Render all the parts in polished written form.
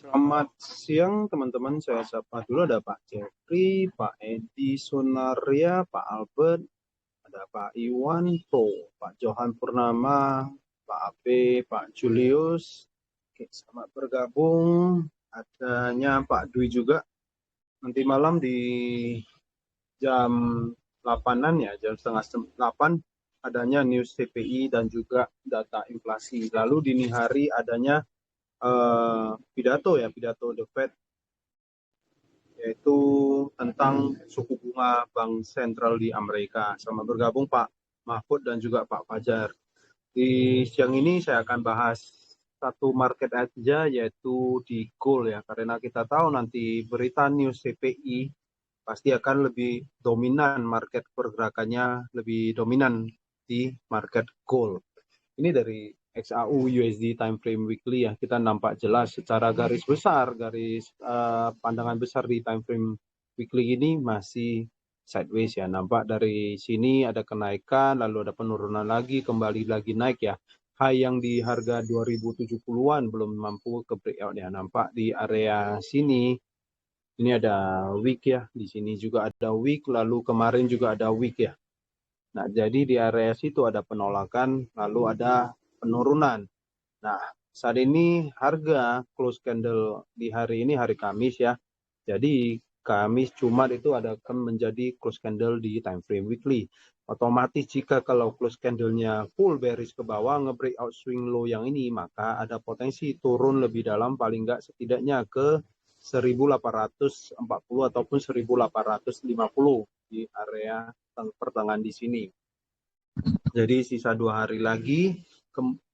Selamat siang teman-teman, saya sapa dulu ada Pak Jeffrey, Pak Edi Sunaria, Pak Albert, ada Pak Iwanto, Pak Johan Purnama, Pak Abe, Pak Julius. Oke, selamat bergabung. Adanya Pak Dwi juga. Nanti malam di jam 8-an ya, jam setengah 8 adanya news CPI dan juga data inflasi. Lalu dini hari adanya pidato The Fed, yaitu tentang suku bunga Bank Sentral di Amerika. Selamat bergabung Pak Mahfud dan juga Pak Fajar. Di siang ini saya akan bahas satu market aja, yaitu di gold ya, karena kita tahu nanti berita news CPI pasti akan lebih dominan, market pergerakannya lebih dominan di market gold. Ini dari XAU USD time frame weekly ya, kita nampak jelas secara garis besar, pandangan besar di time frame weekly ini masih sideways ya. Nampak dari sini ada kenaikan, lalu ada penurunan lagi, kembali lagi naik ya. High yang di harga 2070-an belum mampu ke breakout ya. Nampak di area sini ini ada wick ya, di sini juga ada wick, lalu kemarin juga ada wick ya. Nah, jadi di area situ ada penolakan, lalu ada penurunan. Nah, saat ini harga close candle di hari ini, hari Kamis ya. Jadi Kamis Jumat itu akan menjadi close candle di time frame weekly. Otomatis jika kalau close candle-nya full bearish ke bawah, nge-breakout swing low yang ini, maka ada potensi turun lebih dalam, paling nggak setidaknya ke 1840 ataupun 1850 di area pertengahan di sini. Jadi sisa 2 hari lagi,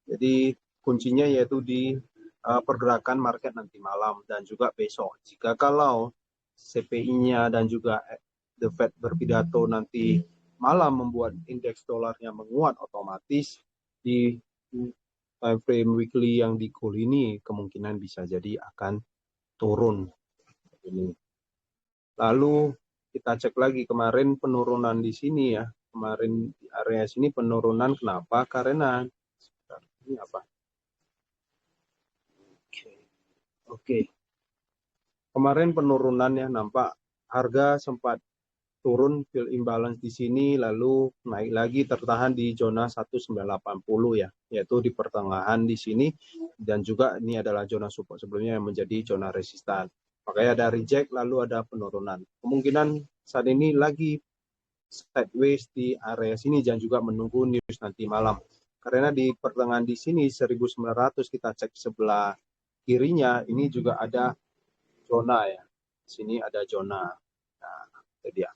jadi kuncinya yaitu di pergerakan market nanti malam dan juga besok. Jika kalau CPI-nya dan juga The Fed berpidato nanti malam membuat indeks dolarnya menguat, otomatis di time frame weekly yang di gold ini kemungkinan bisa jadi akan turun. Ini. Lalu kita cek lagi kemarin penurunan di sini ya. Kemarin di area sini penurunan kenapa? Karena ini apa? Oke. Kemarin penurunannya nampak harga sempat turun, fill imbalance di sini, lalu naik lagi tertahan di zona 1980 ya, yaitu di pertengahan di sini, dan juga ini adalah zona support sebelumnya yang menjadi zona resistan. Makanya ada reject, lalu ada penurunan. Kemungkinan saat ini lagi sideways di area sini dan juga menunggu news nanti malam. Karena di pertengahan di sini 1900 kita cek sebelah kirinya ini juga ada zona ya. Di sini ada zona. Nah, itu dia.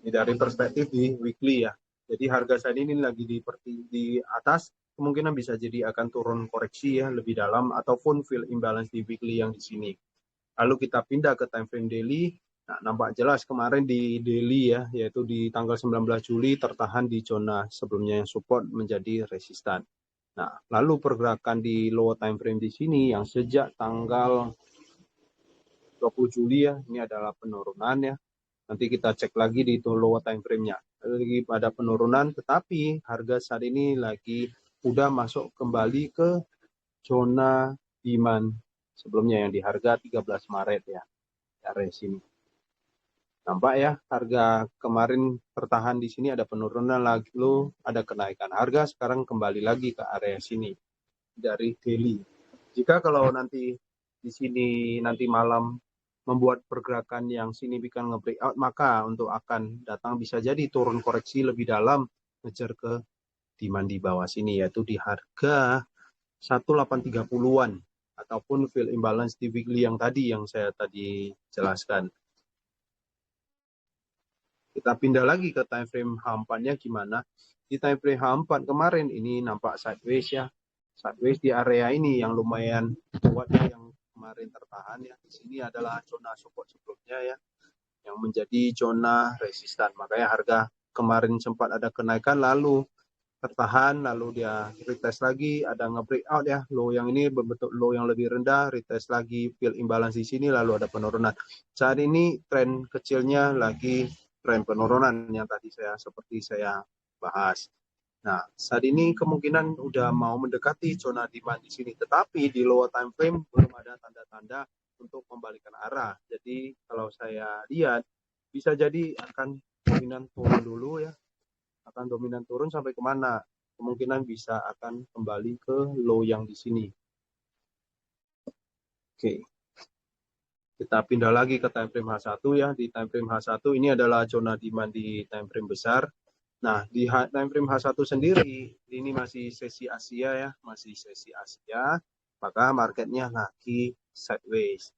Ini dari perspektif di weekly ya. Jadi harga saat ini lagi di atas, kemungkinan bisa jadi akan turun koreksi ya lebih dalam ataupun fill imbalance di weekly yang di sini. Lalu kita pindah ke time frame daily. Nah, nampak jelas kemarin di daily ya, yaitu di tanggal 19 Juli tertahan di zona sebelumnya yang support menjadi resistan. Nah, lalu pergerakan di lower time frame di sini yang sejak tanggal 20 Juli ya, ini adalah penurunan ya. Nanti kita cek lagi di lower time frame-nya. Lagi pada penurunan, tetapi harga saat ini lagi udah masuk kembali ke zona demand sebelumnya yang di harga 13 Maret ya. Area sini. Nampak ya, harga kemarin tertahan di sini, ada penurunan, lalu ada kenaikan. Harga sekarang kembali lagi ke area sini dari daily. Jika kalau nanti di sini nanti malam membuat pergerakan yang signifikan nge-breakout, maka untuk akan datang bisa jadi turun koreksi lebih dalam ngejar ke demand di bawah sini, yaitu di harga 1830-an ataupun fill imbalance di weekly yang tadi yang saya tadi jelaskan. Kita pindah lagi ke time frame H4-nya gimana. Di time frame H4 kemarin ini nampak sideways ya. Sideways di area ini yang lumayan kuat yang kemarin tertahan ya. Di sini adalah zona support sebelumnya ya, yang menjadi zona resistan. Makanya harga kemarin sempat ada kenaikan lalu tertahan, lalu dia retest lagi, ada nge-breakout ya, low yang ini berbentuk low yang lebih rendah, retest lagi, fill imbalance di sini, lalu ada penurunan. Saat ini tren kecilnya lagi tren penurunan yang tadi seperti saya bahas. Nah, saat ini kemungkinan udah mau mendekati zona demand di sini, tetapi di lower time frame belum ada tanda-tanda untuk membalikan arah. Jadi kalau saya lihat bisa jadi akan dominan turun dulu ya, akan dominan turun sampai kemana? Kemungkinan bisa akan kembali ke low yang di sini. Oke, kita pindah lagi ke time frame H1 ya. Di time frame H1 ini adalah zona demand di time frame besar. Nah, di time frame H1 sendiri, ini masih sesi Asia ya, masih sesi Asia, maka marketnya lagi sideways.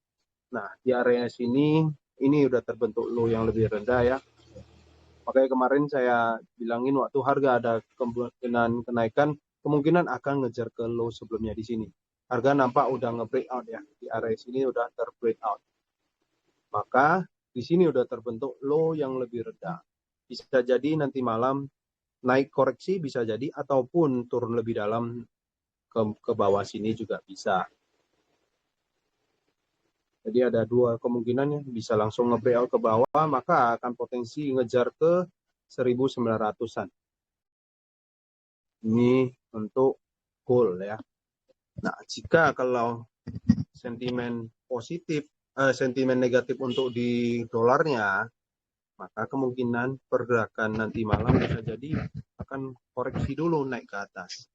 Nah, di area sini, ini udah terbentuk low yang lebih rendah ya. Makanya kemarin saya bilangin waktu harga ada kemungkinan kenaikan, kemungkinan akan ngejar ke low sebelumnya di sini. Harga nampak udah nge-breakout ya, di area sini udah ter-breakout. Maka di sini udah terbentuk low yang lebih rendah. Bisa jadi nanti malam naik koreksi bisa jadi, ataupun turun lebih dalam ke bawah sini juga bisa. Jadi ada dua kemungkinan ya, bisa langsung nge-breakout ke bawah, maka akan potensi ngejar ke 1900-an. Ini untuk gold ya. Nah, jika kalau sentimen positif, sentimen negatif untuk di dolarnya, maka kemungkinan pergerakan nanti malam bisa jadi akan koreksi dulu naik ke atas.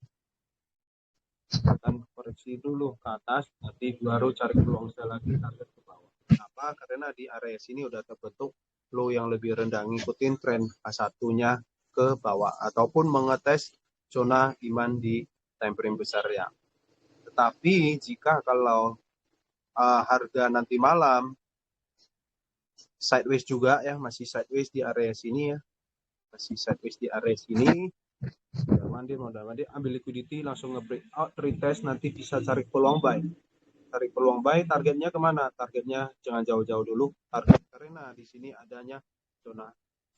Akan koreksi dulu ke atas, nanti baru cari peluang sell lagi target ke bawah. Kenapa? Karena di area sini udah terbentuk low yang lebih rendah, ngikutin tren H1-nya ke bawah, ataupun mengetes zona demand di time frame besar ya. Tetapi jika kalau harga nanti malam sideways juga ya, masih sideways di area sini ya, masih sideways di area sini, modal mandi, ambil liquidity, langsung nge-break out, retest, nanti bisa cari peluang buy. Cari peluang buy, targetnya kemana? Targetnya jangan jauh-jauh dulu, target karena di sini adanya zona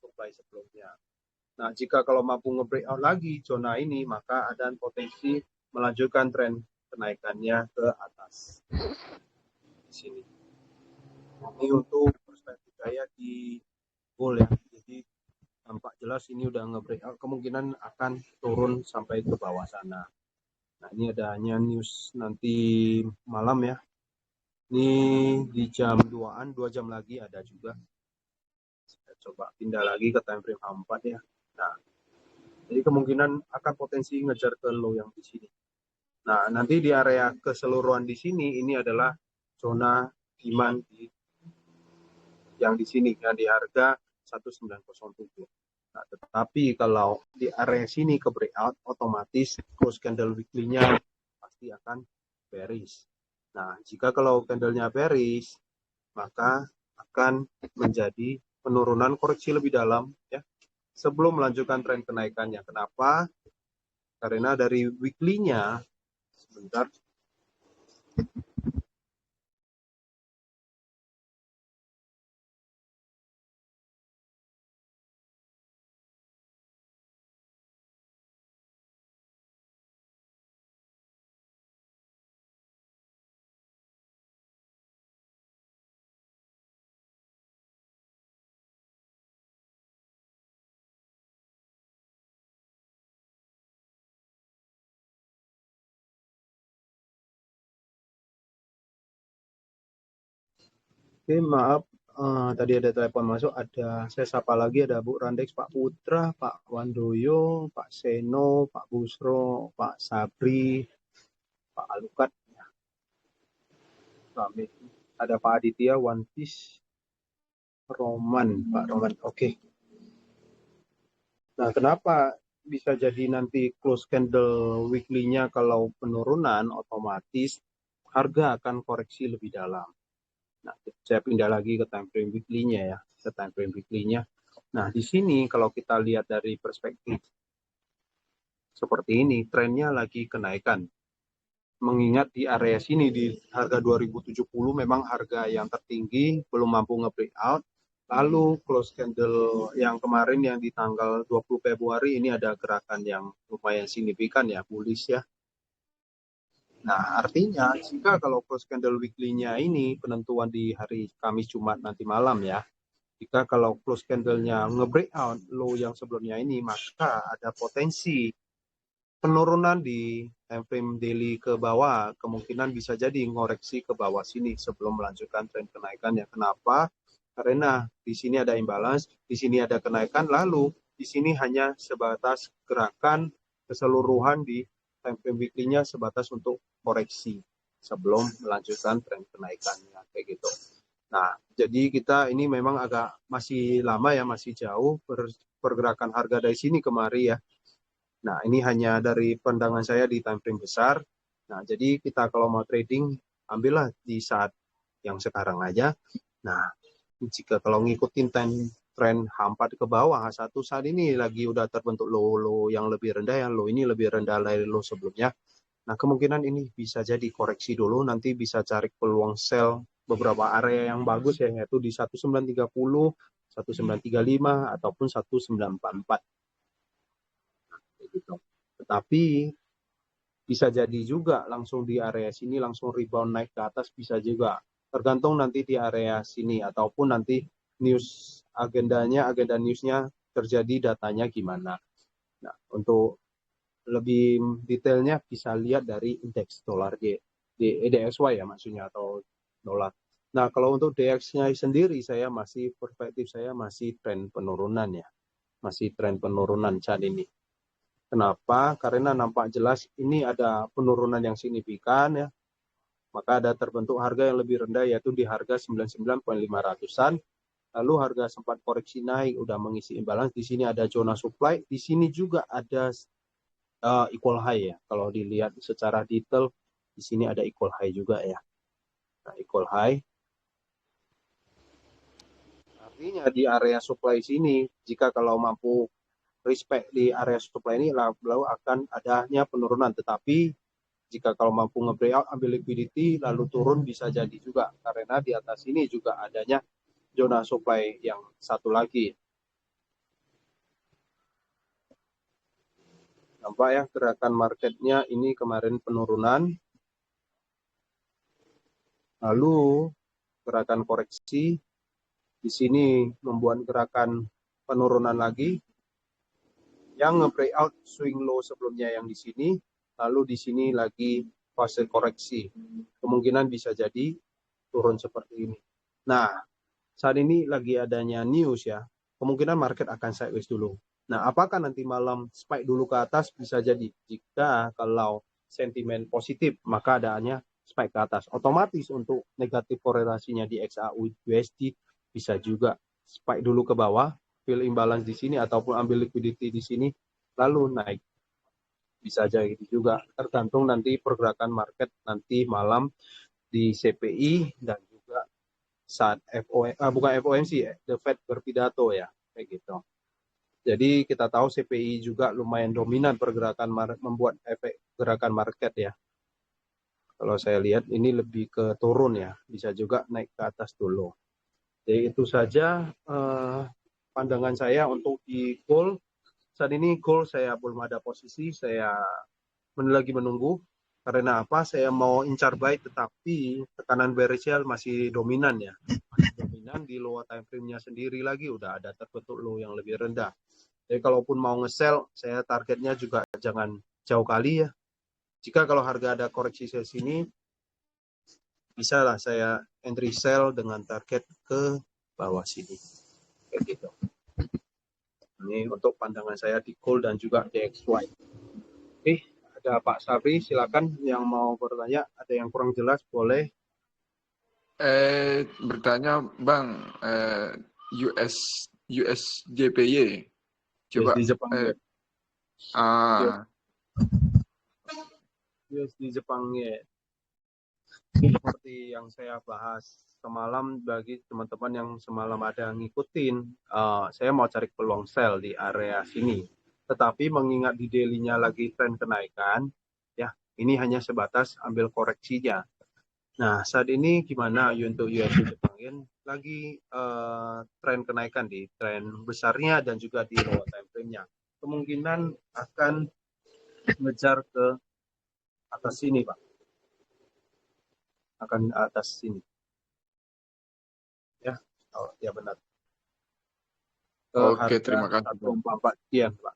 supply sebelumnya. Nah, jika kalau mampu nge-break out lagi zona ini, maka ada potensi melanjutkan tren kenaikannya ke atas. Di sini. Ini untuk perspektif saya di gold ya. Jadi tampak jelas ini udah nge-breakout, kemungkinan akan turun sampai ke bawah sana. Nah, ini adanya news nanti malam ya. Ini di jam 2-an, 2 jam lagi ada juga. Saya coba pindah lagi ke time frame H4 ya. Nah, jadi kemungkinan akan potensi ngejar ke low yang di sini. Nah, nanti di area keseluruhan di sini ini adalah zona demand yang di sini yang di harga 1907. Nah, tetapi kalau di area sini ke breakout, otomatis close candle weekly-nya pasti akan bearish. Nah, jika kalau candle-nya bearish, maka akan menjadi penurunan koreksi lebih dalam ya sebelum melanjutkan tren kenaikannya. Kenapa? Karena dari weekly-nya sebentar. Oke, maaf. Tadi ada telepon masuk, saya sapa lagi, ada Bu Randex, Pak Putra, Pak Wandoyo, Pak Seno, Pak Busro, Pak Sabri, Pak Alukat, ada Pak Aditya, One Piece, Roman, Pak Roman. Oke. Nah, kenapa bisa jadi nanti close candle weekly-nya kalau penurunan, otomatis harga akan koreksi lebih dalam. Nah, saya pindah lagi ke time frame weekly-nya ya, ke time frame weekly-nya. Nah, di sini kalau kita lihat dari perspektif seperti ini, trennya lagi kenaikan. Mengingat di area sini di harga 2070 memang harga yang tertinggi, belum mampu nge-breakout. Lalu close candle yang kemarin yang di tanggal 20 Februari ini ada gerakan yang lumayan signifikan ya, bullish ya. Nah, artinya jika kalau close candle weekly-nya ini penentuan di hari Kamis Jumat nanti malam ya, jika kalau close candle-nya nge-breakout low yang sebelumnya ini, maka ada potensi penurunan di time frame daily ke bawah, kemungkinan bisa jadi ngoreksi ke bawah sini sebelum melanjutkan tren kenaikan. Ya, kenapa? Karena di sini ada imbalance, di sini ada kenaikan, lalu di sini hanya sebatas gerakan keseluruhan di time frame weekly-nya sebatas untuk koreksi sebelum melanjutkan tren kenaikannya, kayak gitu. Nah, jadi kita ini memang agak masih lama ya, masih jauh pergerakan harga dari sini kemari ya. Nah, ini hanya dari pandangan saya di time frame besar. Nah, jadi kita kalau mau trading, ambillah di saat yang sekarang aja. Nah, jika kalau ngikutin tren H4 ke bawah, H1 saat ini lagi udah terbentuk low yang lebih rendah ya, low ini lebih rendah dari low sebelumnya. Nah, kemungkinan ini bisa jadi koreksi dulu, nanti bisa cari peluang sell beberapa area yang bagus ya, yaitu di 1930, 1935, ataupun 1944. Gitu. Tetapi bisa jadi juga langsung di area sini langsung rebound naik ke atas, bisa juga. Tergantung nanti di area sini ataupun nanti news agendanya, agenda newsnya terjadi datanya gimana. Nah, untuk lebih detailnya bisa lihat dari indeks dolar DXY ya maksudnya, atau dolar. Nah, kalau untuk DX-nya sendiri saya masih perspektif saya masih tren penurunan ya. Masih tren penurunan saat ini. Kenapa? Karena nampak jelas ini ada penurunan yang signifikan ya. Maka ada terbentuk harga yang lebih rendah yaitu di harga 99.500-an. Lalu harga sempat koreksi naik, udah mengisi imbalance. Di sini ada zona supply, di sini juga ada equal high ya. Kalau dilihat secara detail, di sini ada equal high juga ya. Nah, equal high. Artinya di area supply sini, jika kalau mampu respect di area supply ini, lalu akan adanya penurunan. Tetapi jika kalau mampu nge-breakout, ambil liquidity, lalu turun bisa jadi juga. Karena di atas ini juga adanya zona supply yang satu lagi. Nampak ya gerakan marketnya ini kemarin penurunan. Lalu gerakan koreksi. Di sini membuat gerakan penurunan lagi. Yang nge-breakout swing low sebelumnya yang di sini. Lalu di sini lagi fase koreksi. Kemungkinan bisa jadi turun seperti ini. Nah, saat ini lagi adanya news ya, kemungkinan market akan sideways dulu. Nah, apakah nanti malam spike dulu ke atas? Bisa jadi. Jika kalau sentimen positif, maka adanya spike ke atas. Otomatis untuk negatif korelasinya di XAU USD bisa juga spike dulu ke bawah, fill imbalance di sini ataupun ambil liquidity di sini, lalu naik. Bisa jadi juga. Tergantung nanti pergerakan market nanti malam di CPI dan juga saat bukan FOMC ya, The Fed berpidato ya, kayak gitu. Jadi kita tahu CPI juga lumayan dominan pergerakan membuat efek gerakan market ya. Kalau saya lihat ini lebih ke turun ya, bisa juga naik ke atas dulu. Jadi itu saja pandangan saya untuk di gold. Saat ini gold saya belum ada posisi, saya lagi menunggu. Karena apa? Saya mau incar buy, tetapi tekanan bearish-nya masih dominan ya. Masih dominan di lower time frame-nya sendiri lagi udah ada terbentuk low yang lebih rendah. Jadi kalaupun mau nge-sell, saya targetnya juga jangan jauh kali ya. Jika kalau harga ada koreksi ke sini, bisa lah saya entry sell dengan target ke bawah sini. Kayak gitu. Ini untuk pandangan saya di gold dan juga DXY. Oke, ada Pak Sabri, silakan yang mau bertanya. Ada yang kurang jelas, boleh. Bertanya Bang, USJPY. Coba USD Jepang ya. USD Jepang ya. Seperti yang saya bahas semalam, bagi teman-teman yang semalam ada ngikutin, saya mau cari peluang sell di area sini. Tetapi mengingat di daily-nya lagi tren kenaikan, ya ini hanya sebatas ambil koreksinya. Nah, saat ini gimana untuk USD Jepang Yen? Lagi tren kenaikan di tren besarnya dan juga di lower time frame-nya. Kemungkinan akan ngejar ke atas sini, Pak. Akan atas sini. Ya, oh, ya benar. Oke, terima kasih. 144 sekian, Pak.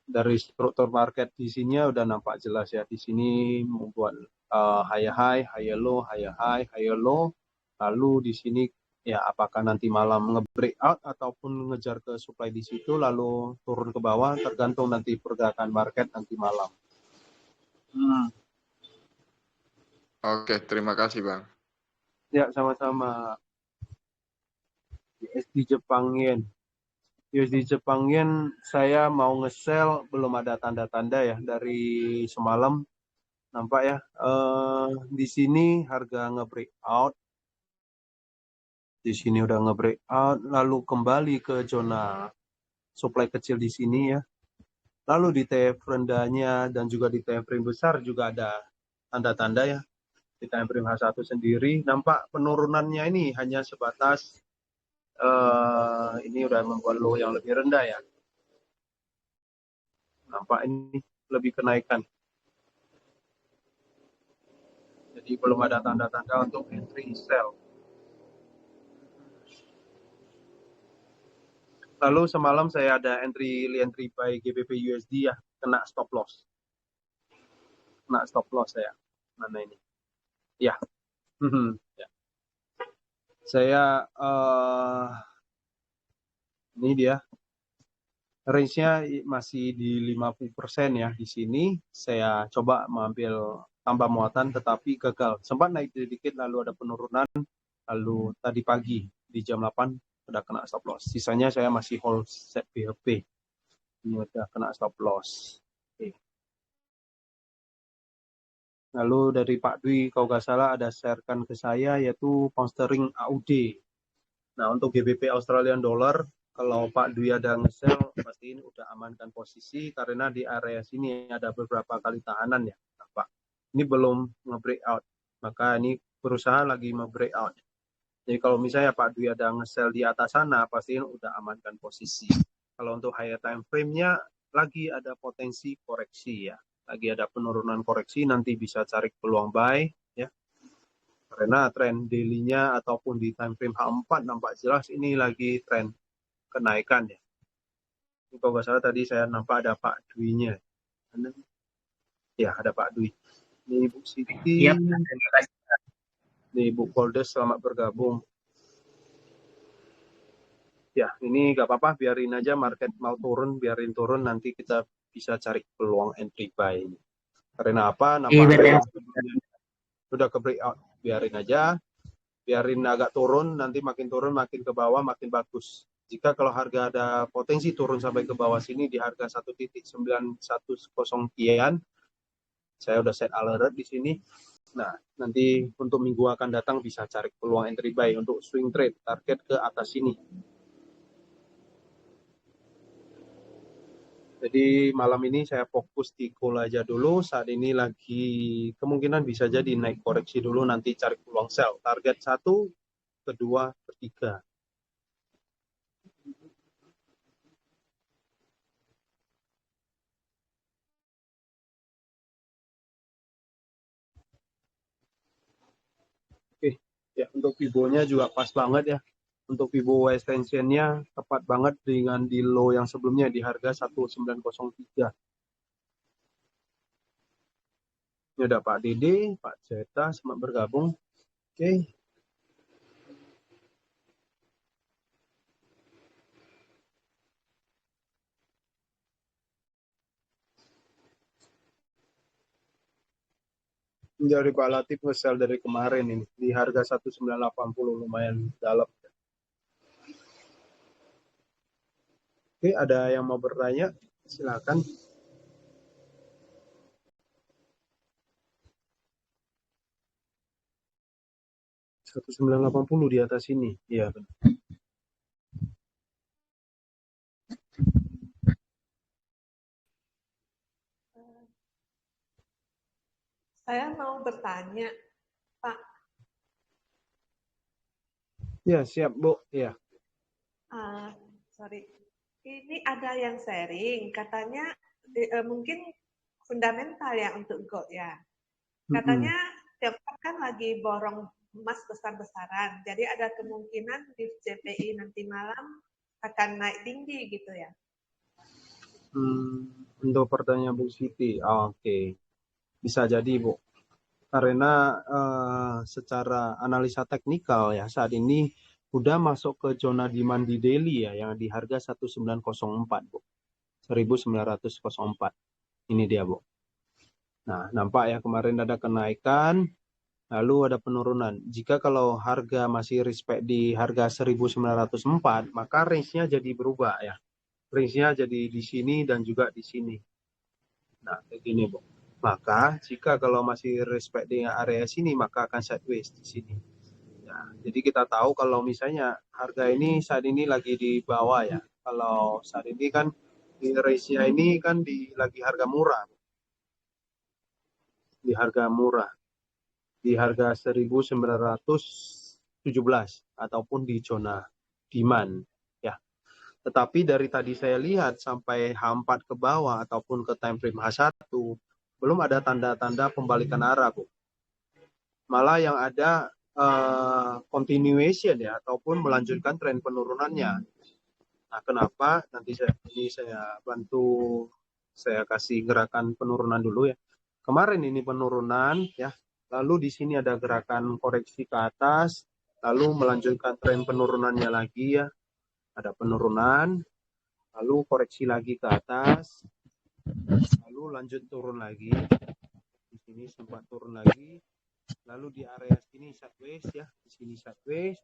dari struktur market di sini udah nampak jelas ya. Di sini membuat higher high, higher low, higher high, higher low. Lalu di sini ya apakah nanti malam nge-breakout ataupun ngejar ke supply di situ lalu turun ke bawah, tergantung nanti pergerakan market nanti malam. Oke, terima kasih Bang. Ya, sama-sama. USD Jepang Yen. USD Jepang Yen saya mau nge-sell, belum ada tanda-tanda ya dari semalam. Nampak ya, di sini harga nge-breakout. Di sini udah nge-breakout, lalu kembali ke zona supply kecil di sini ya. Lalu di TF rendahnya dan juga di TF frame besar juga ada tanda-tanda ya. Di TF frame H1 sendiri nampak penurunannya ini hanya sebatas ini udah membuat low yang lebih rendah ya. Nampak ini lebih kenaikan. Jadi belum ada tanda-tanda untuk entry sell. Lalu semalam saya ada entry buy GBP USD ya, kena stop loss. Kena stop loss saya. Mana ini? Ya. Ya. Saya ini dia. Range-nya masih di 50% ya di sini. Saya coba mengambil tambah muatan tetapi gagal. Sempat naik sedikit lalu ada penurunan. Lalu tadi pagi di jam 8 udah kena stop loss. Sisanya saya masih hold set BHP. Ini udah kena stop loss. Oke. Lalu dari Pak Dwi, kalau nggak salah ada sharekan ke saya yaitu pound sterling AUD. Nah untuk GBP Australian Dollar, kalau Pak Dwi ada nge-sell, pasti ini udah amankan posisi karena di area sini ada beberapa kali tahanan ya, Pak. Ini belum nge-breakout, maka ini berusaha lagi nge-breakout. Jadi kalau misalnya Pak Dwi ada nge-sell di atas sana, pasti ini udah amankan posisi. Kalau untuk higher time frame-nya, lagi ada potensi koreksi ya. Lagi ada penurunan koreksi, nanti bisa cari peluang buy ya. Karena tren daily-nya ataupun di time frame H4 nampak jelas ini lagi tren kenaikan ya. Ini kalau nggak salah tadi saya nampak ada Pak Dwi-nya. Ya, ada Pak Dwi. Ini Ibu Siti. Yap, terima kasih. Ini Ibu Goldes, selamat bergabung. Ya, ini nggak apa-apa, biarin aja market mau turun, biarin turun, nanti kita bisa cari peluang entry buy. Karena apa? Nampak udah ke breakout, biarin aja. Biarin agak turun, nanti makin turun, makin ke bawah, makin bagus. Jika kalau harga ada potensi turun sampai ke bawah sini di harga 1.910 kian, saya udah set alert di sini. Nah, nanti untuk minggu akan datang bisa cari peluang entry buy untuk swing trade, target ke atas sini. Jadi malam ini saya fokus di call aja dulu. Saat ini lagi kemungkinan bisa jadi naik koreksi dulu, nanti cari peluang sell. Target 1, kedua, ketiga. Oke, ya untuk Fibo-nya juga pas banget ya. Untuk Fibo extension-nya tepat banget dengan di low yang sebelumnya di harga 1903. Ini ada Pak Dede, Pak Zeta, selamat bergabung. Oke. Dari Pak Latif nge-sell dari kemarin ini di harga 1980 lumayan dalam. Oke, ada yang mau bertanya? Silakan. $1980 di atas ini. Iya, benar. Saya mau bertanya, Pak. Ya, siap, Bu. Ya. Sorry. Ini ada yang sharing, katanya mungkin fundamental ya untuk gold ya. Katanya Tiongkok kan lagi borong emas besar-besaran, jadi ada kemungkinan di JPI nanti malam akan naik tinggi gitu ya. Untuk pertanyaan Bu Siti, oke. Bisa jadi Bu. Karena secara analisa teknikal ya saat ini udah masuk ke zona demand di daily ya yang di harga 1904 Bu. 1904. Ini dia Bu. Nah, nampak ya kemarin ada kenaikan, lalu ada penurunan. Jika kalau harga masih respect di harga 1904, maka range-nya jadi berubah ya. Range-nya jadi di sini dan juga di sini. Nah, kayak gini, Bu. Maka jika kalau masih respect di area sini, maka akan sideways di sini. Ya, jadi kita tahu kalau misalnya harga ini saat ini lagi di bawah ya. Kalau saat ini kan di range-nya ini kan lagi harga murah. Di harga murah. Di harga 1917 ataupun di zona demand ya. Tetapi dari tadi saya lihat sampai H4 ke bawah ataupun ke time frame H1 belum ada tanda-tanda pembalikan arah, Bu. Malah yang ada continuation ya ataupun melanjutkan tren penurunannya. Nah, kenapa? Nanti saya bantu saya kasih gerakan penurunan dulu ya. Kemarin ini penurunan ya. Lalu di sini ada gerakan koreksi ke atas, lalu melanjutkan tren penurunannya lagi ya. Ada penurunan, lalu koreksi lagi ke atas, lalu lanjut turun lagi. Di sini sempat turun lagi, lalu di area sini sideways ya, di sini sideways.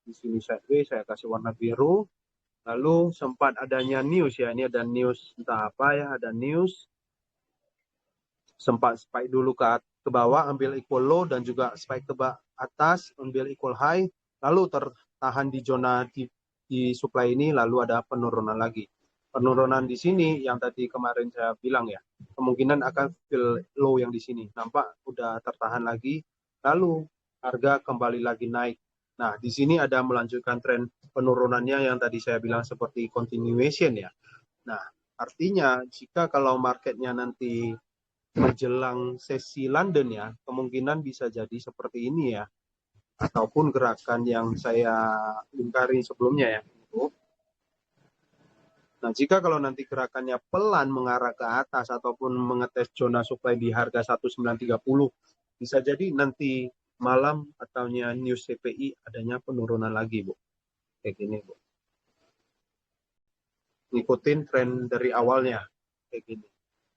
Di sini sideways saya kasih warna biru. Lalu sempat adanya news ya, ini ada news entah apa ya, ada news. Sempat spike dulu ke bawah, ambil equal low dan juga spike ke atas, ambil equal high, lalu tertahan di zona di supply ini, lalu ada penurunan lagi. Penurunan di sini yang tadi kemarin saya bilang ya, kemungkinan akan fill low yang di sini. Nampak udah tertahan lagi, lalu harga kembali lagi naik. Nah, di sini ada melanjutkan tren penurunannya yang tadi saya bilang seperti continuation ya. Nah, artinya jika kalau marketnya nanti menjelang sesi London ya, kemungkinan bisa jadi seperti ini ya. Ataupun gerakan yang saya lingkari sebelumnya ya. Nah, jika kalau nanti gerakannya pelan mengarah ke atas ataupun mengetes zona supply di harga 1930, bisa jadi nanti malam ataunya news CPI adanya penurunan lagi, Bu. Kayak gini, Bu. Ngikutin tren dari awalnya, kayak gini.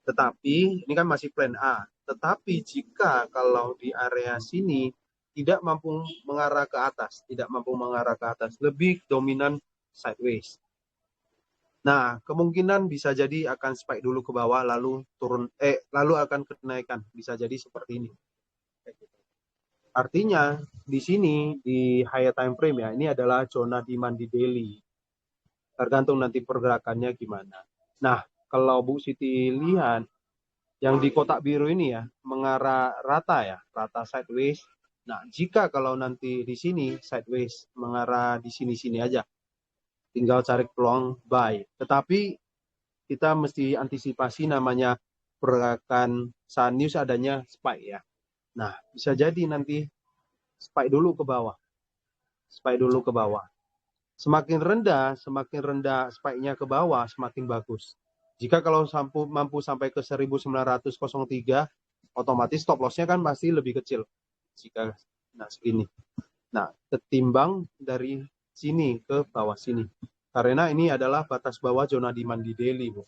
Tetapi ini kan masih plan A. Tetapi jika kalau di area sini tidak mampu mengarah ke atas, lebih dominan sideways. Nah, kemungkinan bisa jadi akan spike dulu ke bawah, lalu turun, lalu akan kenaikan. Bisa jadi seperti ini. Artinya di sini di higher time frame ya, ini adalah zona demand di daily. Tergantung nanti pergerakannya gimana. Nah, kalau Bu Siti lihat yang di kotak biru ini ya, mengarah rata ya, rata sideways. Nah, jika kalau nanti di sini sideways, mengarah di sini-sini aja, tinggal cari peluang buy. Tetapi kita mesti antisipasi namanya pergerakan saat news adanya spike ya. Nah, bisa jadi nanti spike dulu ke bawah. Semakin rendah spike-nya ke bawah, semakin bagus. Jika kalau mampu sampai ke 1903, otomatis stop loss-nya kan pasti lebih kecil. Jika segini. Nah, ketimbang dari sini ke bawah sini. Karena ini adalah batas bawah zona demand di daily, Bu.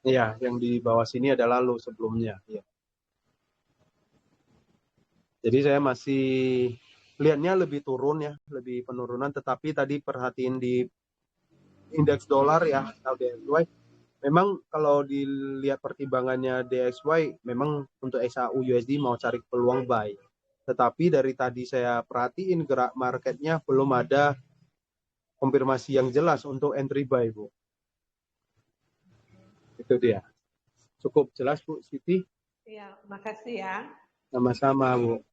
Iya, yang di bawah sini adalah low sebelumnya. Ya. Jadi saya masih lihatnya lebih turun ya, lebih penurunan. Tetapi tadi perhatiin di indeks dolar ya, atau DXY. Memang kalau dilihat pertimbangannya DXY, memang untuk XAU USD mau cari peluang buy. Tetapi dari tadi saya perhatiin gerak marketnya belum ada konfirmasi yang jelas untuk entry buy, Bu. Itu dia. Cukup jelas, Bu Siti? Iya, makasih ya. Sama-sama, Bu.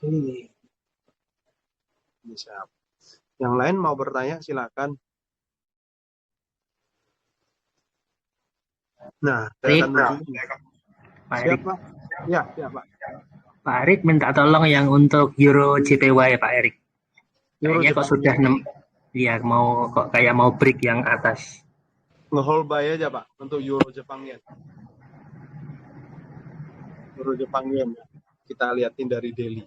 Ini. Bisa. Yang lain mau bertanya, silakan. Nah, saya akan menunjukkan. Siapa? Ya, siapa? Pak Erik minta tolong yang untuk Euro JPY Pak Erik. Euro Kayaknya kok Jepang sudah ya mau kok kayak mau break yang atas. nge-hold buy aja Pak untuk Euro Jepang Yen. Euro Jepang Yen ya. Kita liatin dari daily.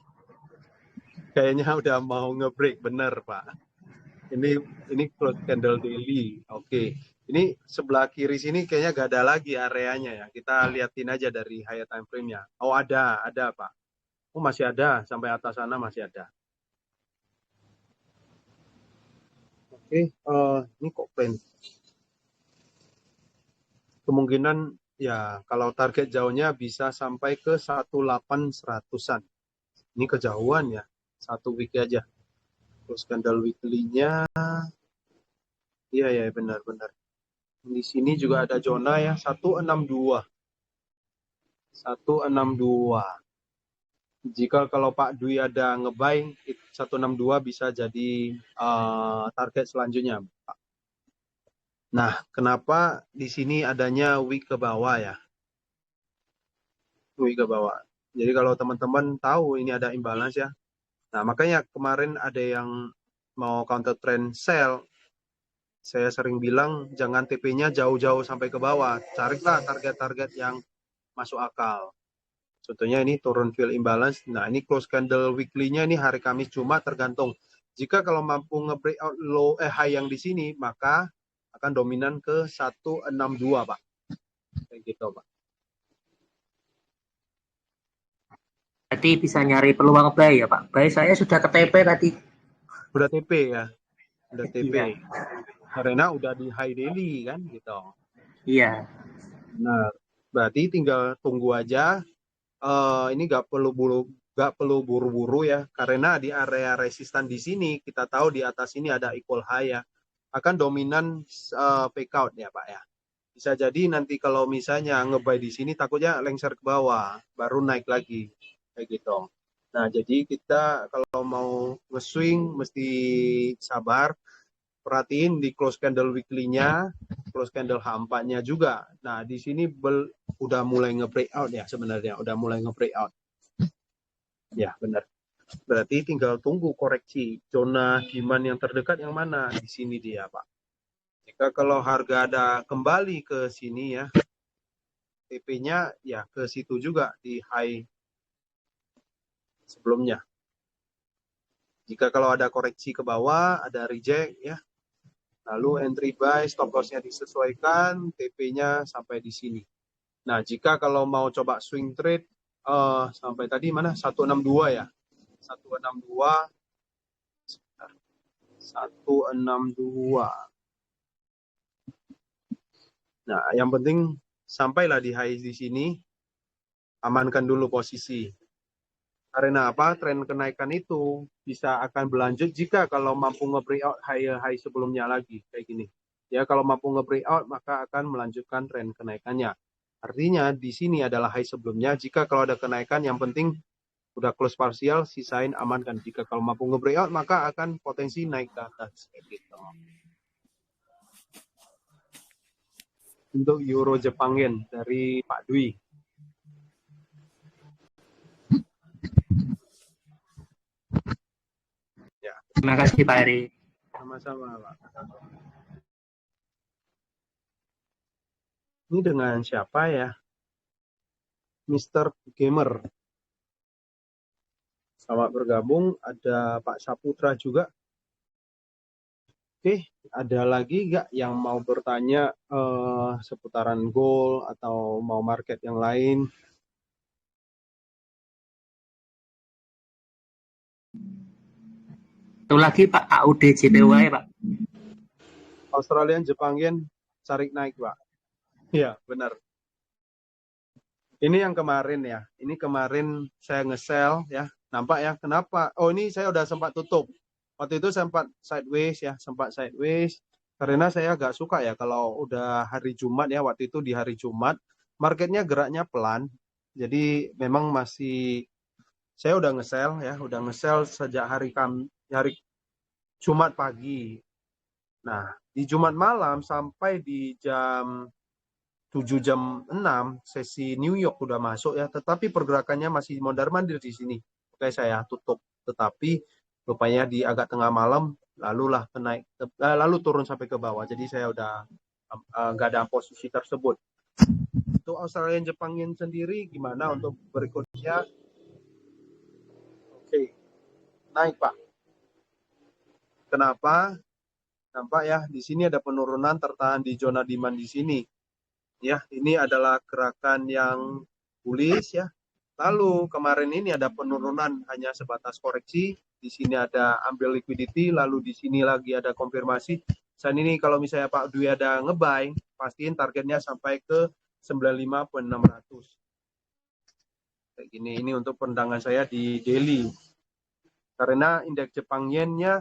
Kayaknya udah mau nge-break bener Pak. Ini close candle daily. Oke. Ini sebelah kiri sini kayaknya gak ada lagi areanya ya. Kita liatin aja dari higher time frame-nya. Oh ada Pak. Oh masih ada sampai atas sana masih ada. Oke, ini kok plain. Kemungkinan ya kalau target jauhnya bisa sampai ke 1800-an. Ini kejauhan ya. Satu week aja. Terus candle weekly-nya iya ya benar-benar. Di sini juga ada zona ya 162. 162. Jika kalau Pak Dwi ada nge-buy 162 bisa jadi target selanjutnya, Pak. Nah, kenapa di sini adanya wick ke bawah ya? Wick ke bawah. Jadi kalau teman-teman tahu ini ada imbalance ya. Nah, makanya kemarin ada yang mau counter trend sell. Saya sering bilang jangan TP-nya jauh-jauh sampai ke bawah. Carilah target-target yang masuk akal. Contohnya ini turun fill imbalance. Nah, ini close candle weekly-nya ini hari Kamis Jumat tergantung. Jika kalau mampu nge-breakout low high yang di sini, maka akan dominan ke 162, Pak. Kayak gitu, Pak. Berarti bisa nyari peluang buy ya Pak. Buy saya sudah ke TP tadi. Udah TP ya. Udah TP. Iya. Karena udah di high daily kan gitu. Iya. Nah, berarti tinggal tunggu aja. Ini nggak perlu buru-buru ya, karena di area resistan di sini kita tahu di atas ini ada equal high ya, akan dominan fake out ya Pak ya. Bisa jadi nanti kalau misalnya nge-buy di sini takutnya lengser ke bawah, baru naik lagi kayak gitu. Nah jadi kita kalau mau nge-swing mesti sabar, perhatiin di close candle weekly-nya, close candle H4-nya juga. Nah, di sini udah mulai nge-breakout ya sebenarnya, udah mulai nge-breakout. Ya, benar. Berarti tinggal tunggu koreksi. Zona demand yang terdekat yang mana? Di sini dia, Pak. Jika kalau harga ada kembali ke sini ya, TP-nya ya ke situ juga di high sebelumnya. Jika kalau ada koreksi ke bawah, ada reject ya, lalu entry buy, stop loss-nya disesuaikan, TP-nya sampai di sini. Nah, jika kalau mau coba swing trade, sampai tadi mana? 162 ya? 162. 162. Nah, yang penting sampailah di high di sini, amankan dulu posisi. Karena apa? Tren kenaikan itu bisa akan berlanjut jika kalau mampu nge-breakout high sebelumnya lagi kayak gini. Ya, kalau mampu nge-breakout maka akan melanjutkan tren kenaikannya. Artinya di sini adalah high sebelumnya. Jika kalau ada kenaikan yang penting udah close parsial, sisain amankan. Jika kalau mampu nge-breakout maka akan potensi naik ke atas kayak gitu. Untuk Euro Jepang Yen dari Pak Dwi. Ya. Terima kasih Pak Erik. Sama-sama, Pak. Ini dengan siapa ya? Mr. Gamer. Selamat bergabung. Ada Pak Saputra juga. Oke, ada lagi nggak yang mau bertanya seputaran gold atau mau market yang lain? Itu lagi Pak AUD JPY Pak. Australian Jepang Yen cari naik, Pak. Iya, benar. Ini yang kemarin ya. Ini kemarin saya nge-sell ya. Nampak ya, kenapa? Oh, ini saya udah sempat tutup. Waktu itu sempat sideways ya, sempat sideways. Karena saya agak suka ya kalau udah hari Jumat ya, waktu itu di hari Jumat, marketnya geraknya pelan. Jadi memang masih, saya udah nge-sell ya, udah nge-sell sejak hari Jumat pagi. Nah, di Jumat malam sampai di jam 7 jam 6 sesi New York udah masuk ya, tetapi pergerakannya masih mondar-mandir di sini. Oke, saya tutup. Tetapi rupanya di agak tengah malam lalu turun sampai ke bawah. Jadi saya udah nggak ada posisi tersebut. Untuk Australian Jepang Yen sendiri gimana untuk berikutnya? Oke, naik Pak. Kenapa? Nampak ya, di sini ada penurunan tertahan di zona demand di sini. Ya, ini adalah gerakan yang bullish ya. Lalu kemarin ini ada penurunan hanya sebatas koreksi. Di sini ada ambil liquidity, lalu di sini lagi ada konfirmasi. Saat ini kalau misalnya Pak Dwi ada ngebuy, pastiin targetnya sampai ke 95.600. Kayak gini, ini untuk pandangan saya di daily. Karena indeks Jepang Yen-nya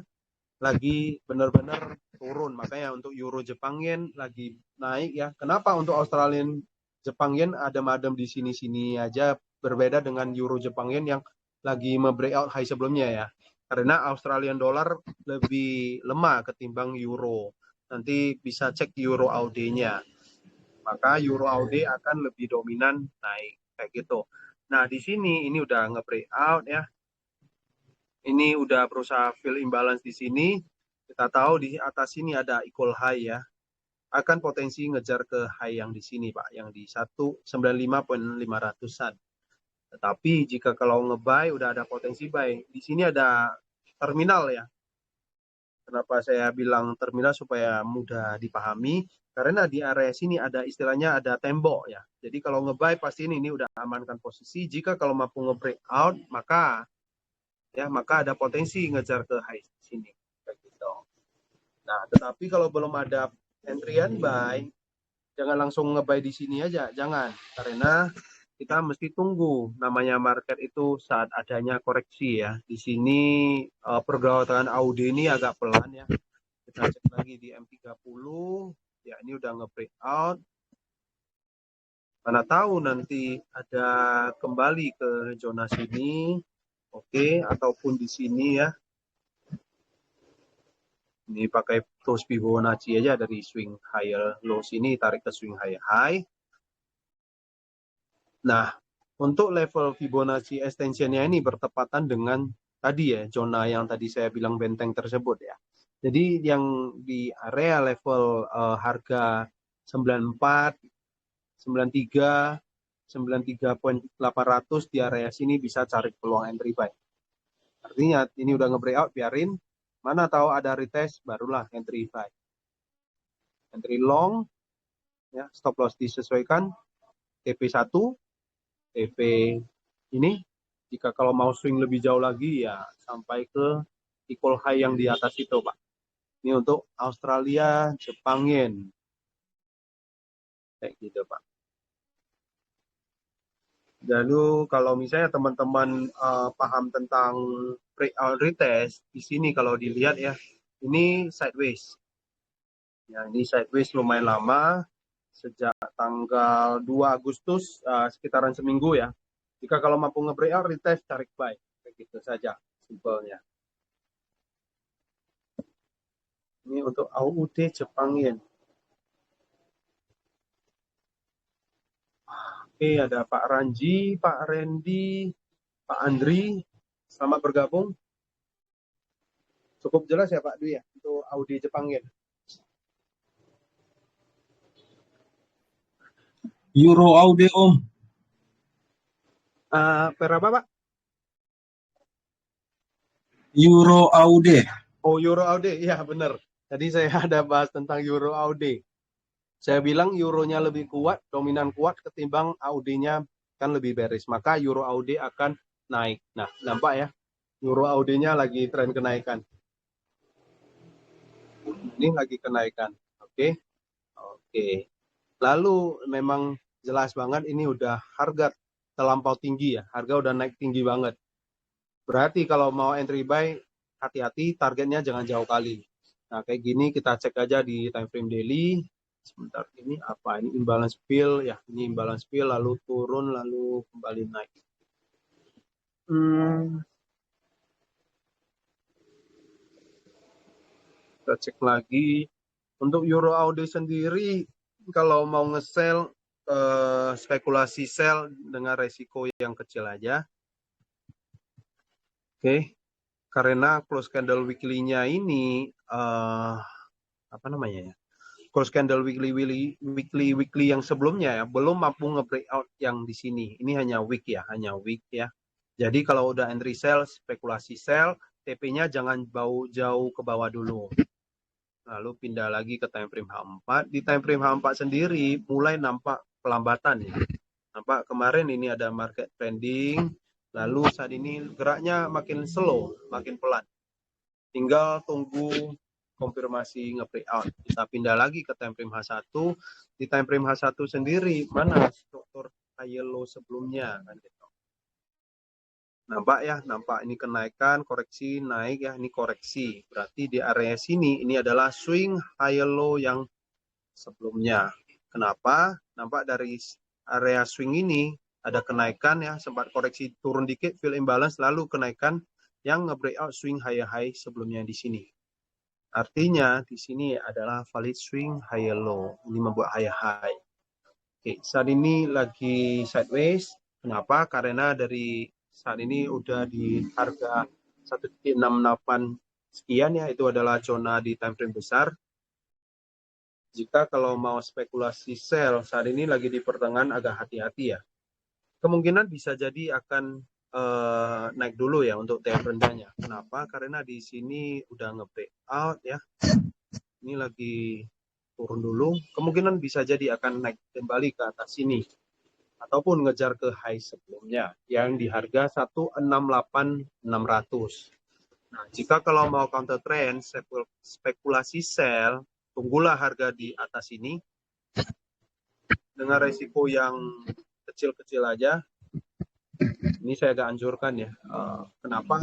lagi benar-benar turun, makanya untuk Euro Jepang Yen lagi naik ya. Kenapa untuk Australian Jepang Yen adem-adem di sini-sini aja, berbeda dengan Euro Jepang Yen yang lagi breakout high sebelumnya ya. Karena Australian dollar lebih lemah ketimbang euro. Nanti bisa cek Euro AUD-nya. Maka Euro AUD akan lebih dominan naik kayak gitu. Nah, di sini ini udah nge-breakout ya. Ini udah berusaha fill imbalance di sini. Kita tahu di atas sini ada equal high ya. Akan potensi ngejar ke high yang di sini Pak, yang di 195.500-an. Tetapi jika kalau nge-buy udah ada potensi buy. Di sini ada terminal ya. Kenapa saya bilang terminal supaya mudah dipahami? Karena di area sini ada istilahnya ada tembok ya. Jadi kalau nge-buy pasti ini udah amankan posisi. Jika kalau mampu nge-breakout maka ada potensi ngejar ke high sini. Gitu. Nah, tetapi kalau belum ada entryan buy, jangan langsung nge-buy di sini aja, jangan. Karena kita mesti tunggu namanya market itu saat adanya koreksi ya. Di sini pergerakan AUD ini agak pelan ya. Kita cek lagi di M30, ya ini udah nge-breakout. Mana tahu nanti ada kembali ke zona sini. Oke, ataupun di sini ya. Ini pakai terus Fibonacci aja dari swing higher low sini tarik ke swing higher high. Nah, untuk level Fibonacci extensionnya ini bertepatan dengan tadi ya, zona yang tadi saya bilang benteng tersebut ya. Jadi yang di area level harga 94, 93, 93.800 di area sini bisa cari peluang entry buy. Artinya ini udah nge-breakout, biarin. Mana tahu ada retest, barulah entry buy. Entry long, ya, stop loss disesuaikan. TP1, TP ini. Jika kalau mau swing lebih jauh lagi, ya sampai ke equal high yang di atas itu, Pak. Ini untuk Australia, Jepang Yen. Kayak gitu, Pak. Lalu kalau misalnya teman-teman paham tentang breakout retest, di sini kalau dilihat ya, ini sideways. Ya, ini sideways lumayan lama, sejak tanggal 2 Agustus, sekitaran seminggu ya. Jika kalau mampu nge-breakout, retest, tarik buy. Kayak gitu saja, simpelnya. Ini untuk AUD Jepang Yen. Oke, ada Pak Ranji, Pak Randy, Pak Andri. Selamat bergabung. Cukup jelas ya Pak Dwi ya, untuk AUD Jepang Yen. Euro AUD Om. Per apa Pak? Euro AUD. Oh, Euro AUD, iya benar. Tadi saya ada bahas tentang Euro AUD. Saya bilang euronya lebih kuat, dominan kuat ketimbang AUD-nya kan lebih bearish. Maka Euro AUD akan naik. Nah, nampak ya, Euro AUD-nya lagi tren kenaikan. Ini lagi kenaikan. Oke. Oke. Lalu memang jelas banget ini udah harga terlampau tinggi ya. Harga udah naik tinggi banget. Berarti kalau mau entry buy, hati-hati, targetnya jangan jauh kali. Nah, kayak gini kita cek aja di time frame daily. Sebentar, ini apa? Ini imbalance fill ya. Ini imbalance fill lalu turun lalu kembali naik. Kita cek lagi. Untuk Euro AUD sendiri, kalau mau nge-sell spekulasi sell dengan resiko yang kecil aja. Oke. Karena close candle weekly-nya ini apa namanya ya? Close candle weekly yang sebelumnya ya belum mampu nge-breakout yang di sini. Ini hanya week ya. Jadi kalau udah entry sell, spekulasi sell, TP-nya jangan jauh ke bawah dulu. Lalu pindah lagi ke time frame H4. Di time frame H4 sendiri mulai nampak pelambatan ya. Nampak kemarin ini ada market trending, lalu saat ini geraknya makin slow, makin pelan. Tinggal tunggu konfirmasi nge-breakout. Kita pindah lagi ke time frame H1. Di time frame H1 sendiri mana struktur high low sebelumnya kan gitu. Nampak ya, nampak ini kenaikan, koreksi, naik ya, ini koreksi. Berarti di area sini ini adalah swing high low yang sebelumnya. Kenapa? Nampak dari area swing ini ada kenaikan ya, sempat koreksi turun dikit, fill imbalance, lalu kenaikan yang nge-breakout swing high sebelumnya di sini. Artinya di sini adalah valid swing high low. Ini membuat high. Oke, saat ini lagi sideways. Kenapa? Karena dari saat ini udah di harga 1.68 sekian ya, itu adalah zona di time frame besar. Jika kalau mau spekulasi sell saat ini lagi di pertengahan agak hati-hati ya. Kemungkinan bisa jadi akan naik dulu ya untuk TM rendahnya. Kenapa? Karena di sini udah nge-breakout ya. Ini lagi turun dulu. Kemungkinan bisa jadi akan naik kembali ke atas sini. Ataupun ngejar ke high sebelumnya yang di harga 168.600. Nah, jika kalau mau counter trend, spekulasi sell, tunggulah harga di atas ini dengan resiko yang kecil-kecil aja. Ini saya agak anjurkan ya. Kenapa?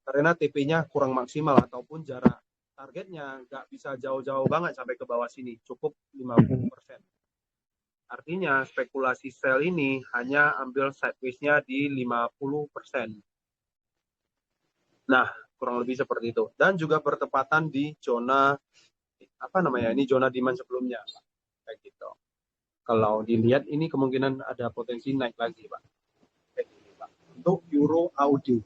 Karena TP-nya kurang maksimal ataupun jarak targetnya nggak bisa jauh-jauh banget sampai ke bawah sini, cukup 50%. Artinya spekulasi sell ini hanya ambil sideways-nya di 50%. Nah, kurang lebih seperti itu. Dan juga bertepatan di zona apa namanya? Ini zona demand sebelumnya. Kayak gitu. Kalau dilihat ini kemungkinan ada potensi naik lagi, Pak. Kayak gitu, Pak. Untuk Euro Audio.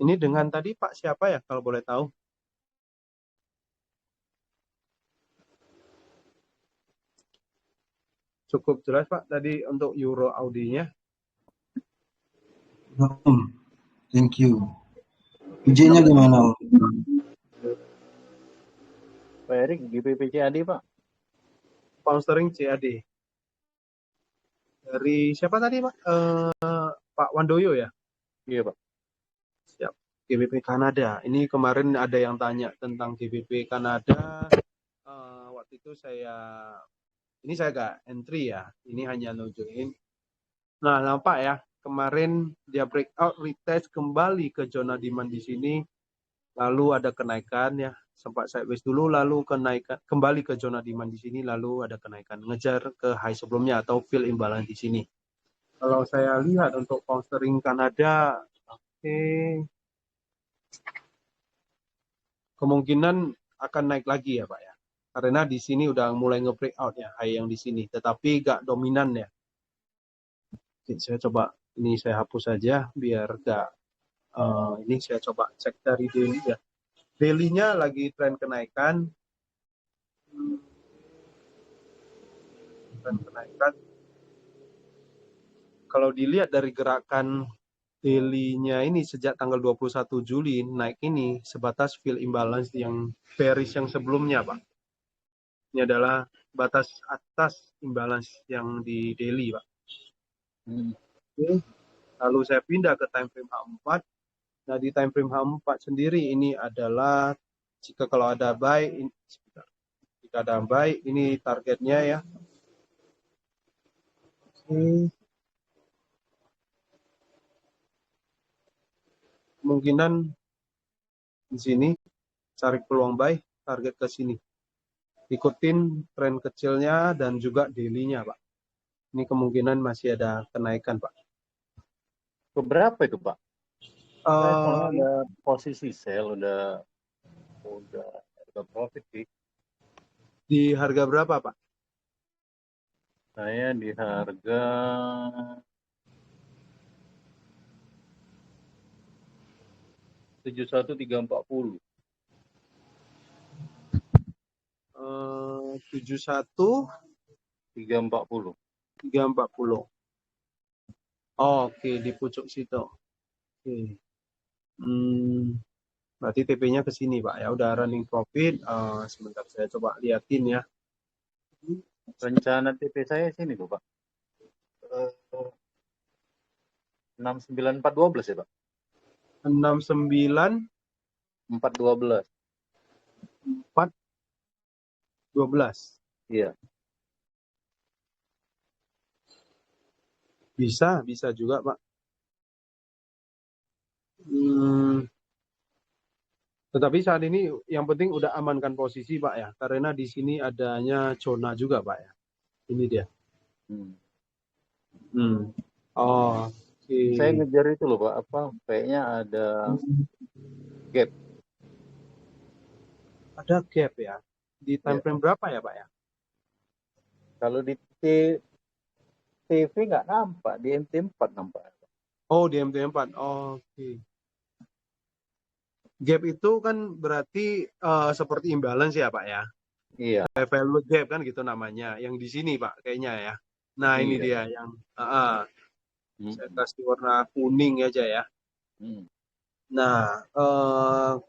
Ini dengan tadi Pak siapa ya kalau boleh tahu? Cukup jelas Pak tadi untuk Euro Audi-nya. Thank you. Ujiannya gimana? Pak Erik, GBP CAD Pak. Pound sterling CAD. Dari siapa tadi Pak? Pak Wandoyo ya? Iya Pak. Siap. GBP Kanada. Ini kemarin ada yang tanya tentang GBP Kanada. Waktu itu ini saya gak entry ya. Ini hanya nunjukin. Nah, nampak ya. Kemarin dia breakout, retest kembali ke zona demand di sini. Lalu ada kenaikan ya. Sempat sideways dulu, lalu kenaikan kembali ke zona demand di sini, lalu ada kenaikan. Ngejar ke high sebelumnya atau fill imbalance di sini. Kalau saya lihat untuk pound sterling Kanada, oke. Kemungkinan akan naik lagi ya Pak ya. Karena di sini udah mulai nge-breakout ya, high yang di sini. Tetapi gak dominan ya. Oke, saya coba, ini saya hapus saja biar gak, ini saya coba cek dari daily ya. Daily-nya lagi tren kenaikan. Kalau dilihat dari gerakan daily-nya ini sejak tanggal 21 Juli naik ini sebatas fill imbalance yang bearish yang sebelumnya Pak. Ini adalah batas atas imbalance yang di daily Pak. Oke. Lalu saya pindah ke time frame H4. Nah di time frame H4 sendiri ini adalah jika kalau ada buy, jika ada buy ini targetnya ya. Oke. Kemungkinan di sini cari peluang buy, target ke sini. Ikutin tren kecilnya dan juga daily-nya Pak. Ini kemungkinan masih ada kenaikan Pak. Keberapa itu Pak? Saya ada posisi sell, udah harga profit sih. Di harga berapa Pak? Saya di harga 71.340. 71 340. 340. Oke, di pucuk situ. Oke. Berarti TP-nya ke sini, Pak. Ya udah running profit. Sebentar saya coba liatin ya. Rencana TP saya sini tuh, Pak. 69412 ya, Pak. 69 412. 412. Iya. Bisa juga, Pak. Tetapi saat ini yang penting udah amankan posisi, Pak ya. Karena di sini adanya zona juga, Pak ya. Ini dia. Oh, oke. Saya ngejar itu loh, Pak. Apa? Kayaknya ada gap. Ada gap ya. Di time frame berapa ya, Pak ya? Kalau di TV nggak nampak, di MT4 nampak. Oh, di MT4. Oh, oke. Gap itu kan berarti seperti imbalance ya, Pak ya? Iya. Value gap kan gitu namanya. Yang di sini, Pak, kayaknya ya. Nah, ini dia yang saya kasih warna kuning aja ya. Nah,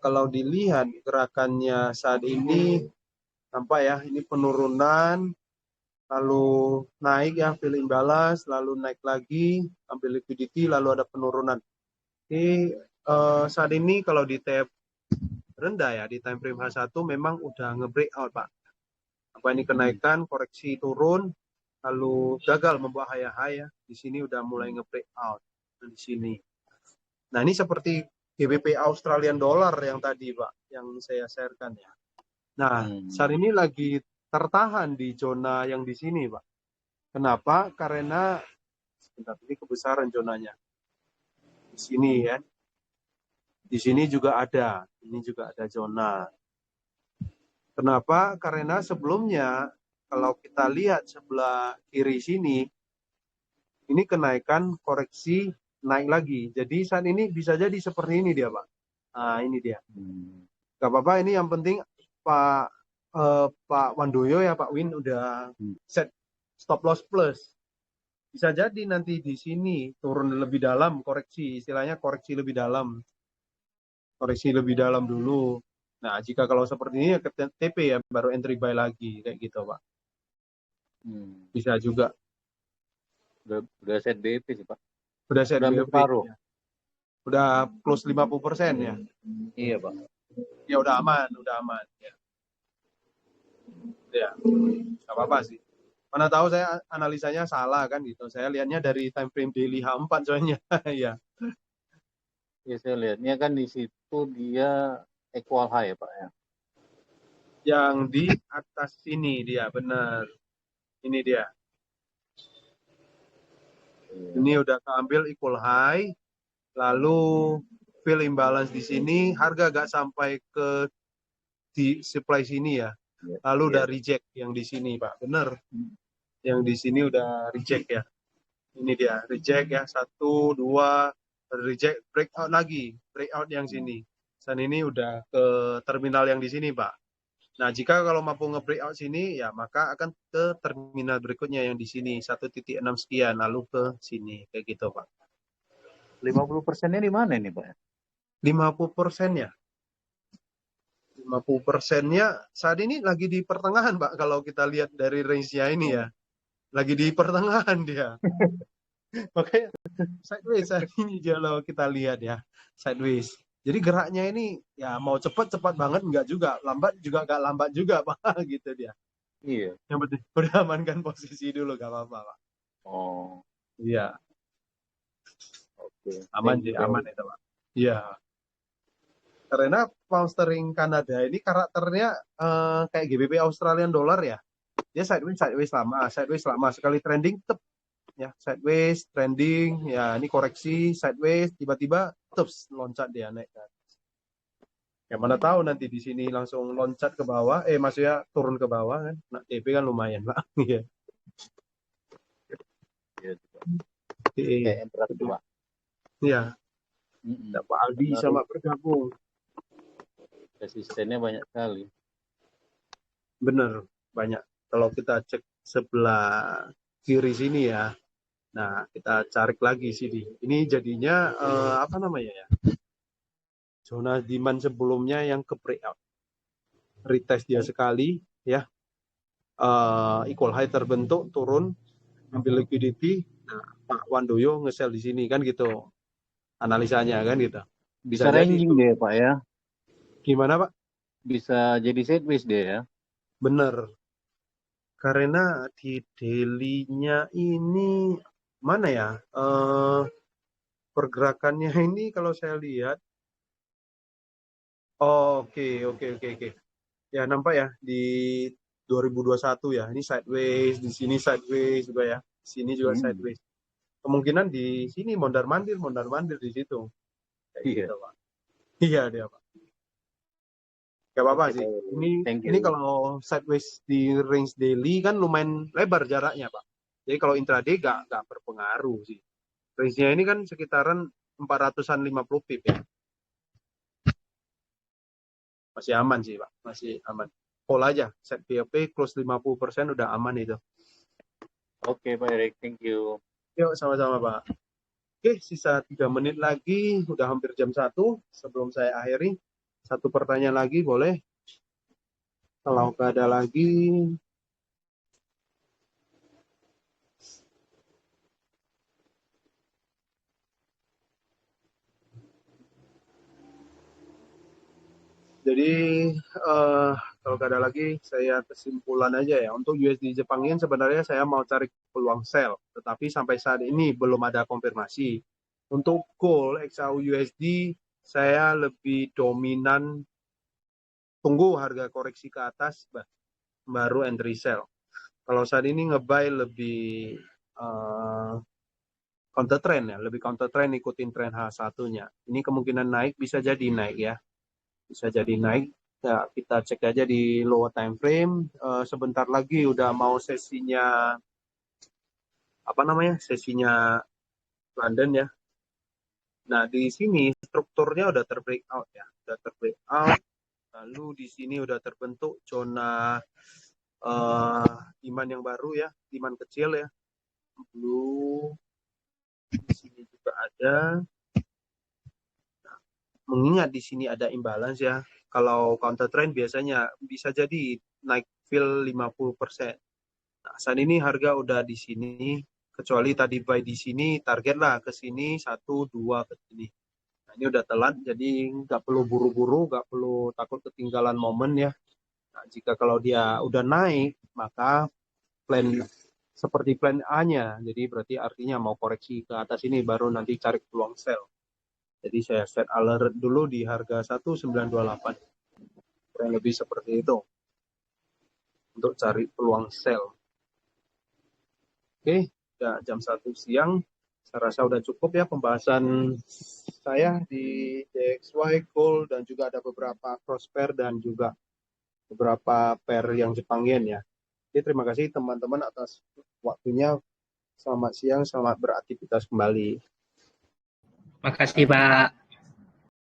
kalau dilihat gerakannya saat ini nampak ya, ini penurunan, lalu naik ya, fill imbalance, lalu naik lagi, ambil liquidity, lalu ada penurunan. Jadi saat ini kalau di tab rendah ya, di time frame H1 memang udah nge-breakout, Pak. Apa ini kenaikan, koreksi turun, lalu gagal membuat high-high ya. Di sini udah mulai nge-breakout di sini. Nah, ini seperti GBP Australian Dollar yang tadi, Pak, yang saya sharekan ya. Nah, saat ini lagi tertahan di zona yang di sini, Pak. Kenapa? Karena sebentar, ini kebesaran zonanya. Di sini ya. Di sini juga ada. Ini juga ada zona. Kenapa? Karena sebelumnya kalau kita lihat sebelah kiri sini, ini kenaikan koreksi naik lagi. Jadi saat ini bisa jadi seperti ini dia, Pak. Nah, ini dia. Gak apa-apa, ini yang penting Pak Wandoyo ya, Pak Win udah set stop loss plus. Bisa jadi nanti di sini turun lebih dalam, koreksi, istilahnya koreksi lebih dalam. Koreksi lebih dalam dulu. Nah, jika kalau seperti ini ya ke TP ya, baru entry buy lagi, kayak gitu, Pak. Bisa juga. Udah set BP sih, Pak. Udah set BP. Ya. Udah close 50% ya? Iya, Pak. Ya udah aman, ya. Ya, nggak apa-apa sih. Mana tahu saya analisanya salah kan gitu. Saya lihatnya dari time frame daily H4 soalnya. Ya. Ya, saya lihatnya kan di situ dia equal high ya, Pak ya. Yang di atas ini dia, benar. Ini dia. Ini udah keambil equal high. Lalu fill imbalance di sini, harga gak sampai ke di supply sini ya. Lalu udah reject yang di sini, Pak. Bener. Yang di sini udah reject ya. Ini dia, reject ya. 1, 2, reject, breakout lagi. Breakout yang sini. Dan ini udah ke terminal yang di sini, Pak. Nah, jika kalau mampu nge-breakout sini, ya maka akan ke terminal berikutnya yang di sini. 1.6 sekian, lalu ke sini. Kayak gitu, Pak. 50%-nya di mana ini, Pak? 50%-nya? 50%-nya saat ini lagi di pertengahan, Pak. Kalau kita lihat dari range-nya ini ya. Lagi di pertengahan dia. Makanya sideways saat ini kalau kita lihat ya. Sideways. Jadi geraknya ini ya mau cepat banget enggak juga. Lambat juga enggak lambat juga, Pak. Gitu dia. Iya. Yang penting beramankan posisi dulu, enggak apa-apa, Pak. Oh. Iya. Oke. Aman sih, aman itu, Pak. Iya. Karena pound sterling Kanada ini karakternya kayak GBP Australian Dollar ya. Dia sideways lama. Sekali trending tetap ya, sideways, trending, ya ini koreksi, sideways, tiba-tiba terus loncat dia naik kan. Ya mana tahu nanti di sini langsung loncat ke bawah, maksudnya turun ke bawah kan. Nah, TP kan lumayan, Pak. Iya. dia juga. Oke. Kayak yang berat dua. Iya, Mm-mm. ada Pak Aldi Karena sama bergabung. resistennya banyak sekali. Bener, banyak. Kalau kita cek sebelah kiri sini ya, nah kita cari lagi sini. Ini jadinya apa namanya ya? Zona demand sebelumnya yang ke breakout. Retest dia sekali, ya. Equal high terbentuk, turun, ambil liquidity. Nah, Pak Wandoyo nge-sell di sini kan gitu. Analisanya kan gitu. Bisa jadi ranging itu. deh Pak ya. Gimana Pak? Bisa jadi sideways deh ya. Bener. Karena di daily-nya ini mana ya? Pergerakannya ini kalau saya lihat, oke. Ya nampak ya di 2021 ya. Ini sideways, di sini sideways juga ya. Di sini juga sideways. Kemungkinan di sini mondar-mandir di situ. Kayak Iya. gitu, Pak. Iya dia, Pak. Gak apa-apa Oke, sih. thank Ini you. kalau sideways di range daily kan lumayan lebar jaraknya, Pak. Jadi kalau intraday nggak berpengaruh sih. Range-nya ini kan sekitaran 450 pip ya. Masih aman sih, Pak. Masih aman. Hold aja. Set BOP close 50% udah aman itu. Oke, Pak Erik, thank you. Yuk, sama-sama, Pak. Oke, sisa 3 menit lagi. Udah hampir jam 1. Sebelum saya akhiri, satu pertanyaan lagi boleh? Kalau nggak ada lagi, jadi kalau nggak ada lagi, saya kesimpulan aja ya. Untuk USD Jepang Yen sebenarnya saya mau cari peluang sell, tetapi sampai saat ini belum ada konfirmasi. Untuk Gold XAU USD, saya lebih dominan tunggu harga koreksi ke atas, baru entry sell. Kalau saat ini nge-buy lebih counter trend ya, lebih counter trend ikutin tren H1-nya. Ini kemungkinan naik, bisa jadi naik ya. Bisa jadi naik. Ya, kita cek aja di lower time frame. Sebentar lagi udah mau sesinya apa namanya? Sesinya London ya. Nah, di sini strukturnya udah terbreakout ya. Udah terbreakout. Lalu di sini udah terbentuk zona demand yang baru ya, demand kecil ya. Lalu di sini juga ada. Nah, mengingat di sini ada imbalance ya. Kalau counter trend biasanya bisa jadi naik fill 50%. Nah, saat ini harga udah di sini, kecuali tadi buy di sini, target lah ke sini 1, 2 ke sini. Nah, ini udah telat, jadi nggak perlu buru-buru, nggak perlu takut ketinggalan momen ya. Nah, jika kalau dia udah naik, maka plan seperti plan A-nya, jadi berarti artinya mau koreksi ke atas ini, baru nanti cari peluang sell. Jadi saya set alert dulu di harga 1928. Kurang lebih seperti itu. Untuk cari peluang sell. Oke, ya, jam 1 siang. Saya rasa udah cukup ya pembahasan saya di DXY, Gold, dan juga ada beberapa cross pair dan juga beberapa pair yang Jepang Yen ya. Oke, terima kasih teman-teman atas waktunya. Selamat siang, selamat beraktivitas kembali. Makasih, Pak.